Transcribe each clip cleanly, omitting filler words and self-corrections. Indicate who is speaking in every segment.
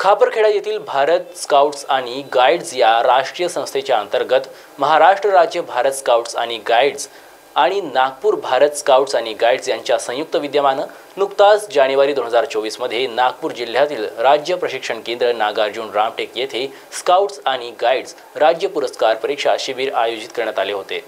Speaker 1: खापरखेडा येथील भारत स्काउट्स आणि गाईड्स या राष्ट्रीय संस्थेच्या अंतर्गत महाराष्ट्र राज्य भारत स्काउट्स आणि गाईड्स आणि नागपूर भारत स्काउट्स आणि गाईड्स यांच्या संयुक्त विद्यमाने नुकताच जानेवारी 2024 मध्ये नागपूर जिल्ह्यातील राज्य प्रशिक्षण केंद्र नागार्जुन रामटेक येथे स्काउट्स आणि गाईड्स राज्य पुरस्कार परीक्षा शिबिर आयोजित करण्यात आले होते।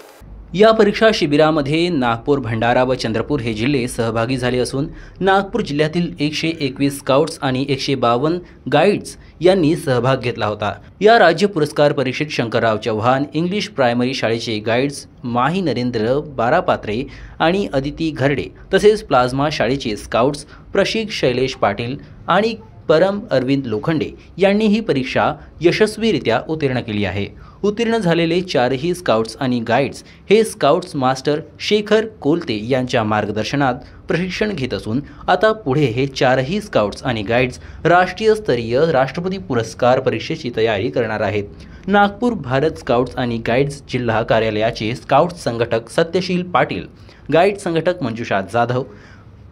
Speaker 1: या परीक्षा शिबिरामध्ये नागपूर, भंडारा व चंद्रपूर हे जिल्हे सहभागी झाले असून नागपूर जिल्ह्यातील 121 स्काउट्स आणि 152 गाईड्स यांनी सहभाग घेतला होता। या राज्य पुरस्कार परीक्षेत शंकरराव चव्हाण इंग्लिश प्रायमरी शाळेचे गाईड्स माही नरेंद्र बारापात्रे आणि अदिती घरडे तसेच प्लाझ्मा शाळेचे स्काउट्स प्रशिक शैलेश पाटील आणि परम अरविंद लोखंडे यांनी ही परीक्षा यशस्वीरित्या उत्तीर्ण केली आहे। उत्तीर्ण झालेले चारही स्काउट्स आणि गाईड्स हे स्काउट्स मास्टर शेखर कोलते यांच्या मार्गदर्शनात प्रशिक्षण घेत असून आता पुढे हे चारही स्काउट्स आणि गाईड्स राष्ट्रीय स्तरीय राष्ट्रपती पुरस्कार परीक्षेची तयारी करणार आहेत। नागपूर भारत स्काउट्स आणि गाईड्स जिल्हा कार्यालयाचे स्काउट्स संघटक सत्यशील पाटील, गाईड संघटक मंजुषा जाधव,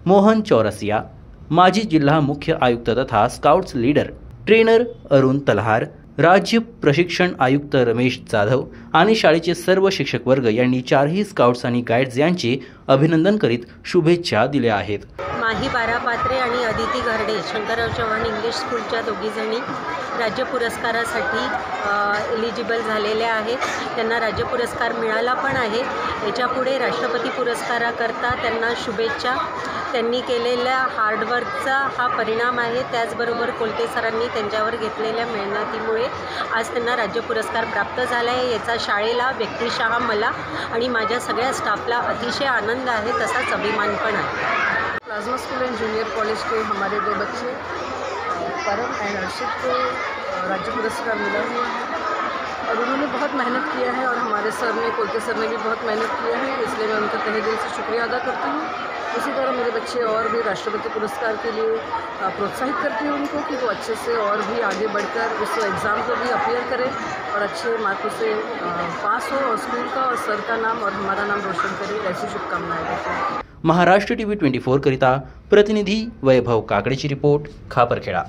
Speaker 1: मोहन चौरसिया, माजी जिल्हा मुख्य आयुक्त तथा स्काउट्स लीडर ट्रेनर अरुण तलहार, राज्य प्रशिक्षण आयुक्त रमेश जाधव आणि शाळेचे सर्व शिक्षक वर्ग यांनी चारही स्काउट्स आणि गाईड्स यांचे अभिनंदन करीत शुभेच्छा दिल्या आहेत।
Speaker 2: माही बारापात्रे आणि अदिती घरडे शंकरराव चव्हाण इंग्लिश स्कूलच्या दोघीजणी राज्य पुरस्कारासाठी एलिजिबल झालेल्या आहेत। त्यांना राज्य पुरस्कार मिळाला पण आहे। याच्यापुढे राष्ट्रपती पुरस्काराकरता त्यांना शुभेच्छा। त्यांनी केलेल्या हार्डवर्कचा हा परिणाम आहे। त्याचबरोबर कोलते सरांनी त्यांच्यावर घेतलेल्या मेहनतीमुळे आज त्यांना राज्य पुरस्कार प्राप्त झाला आहे। याचा शाळेला, व्यक्तिशः मला आणि माझ्या सगळ्या स्टाफला अतिशय आनंद आहे, तसाच अभिमान पण आहे।
Speaker 3: Plasma school and junior college के हमारे दो बच्चे परम एंड अर्शित को राज्य पुरस्कार मिला हुआ है और उन्होंने बहुत मेहनत किया है और हमारे सर ने, कोलते सर ने भी बहुत मेहनत किया है, इसलिए मैं उनका तहे दिल से शुक्रिया अदा करती हूँ। इसी तरह मेरे बच्चे और भी राष्ट्रपति पुरस्कार के लिए प्रोत्साहित करती हूँ उनको कि वो अच्छे से और भी आगे बढ़कर उस एग्ज़ाम को भी अपीयर करें और अच्छे मार्कों से पास हो और स्कूल का और सर का नाम और हमारा नाम रोशन करें, ऐसी शुभकामनाएं देते हैं।
Speaker 1: महाराष्ट्र टीवी 24 करिता प्रतिनिधी वैभव काकड़ेची रिपोर्ट, खापरखेड़ा।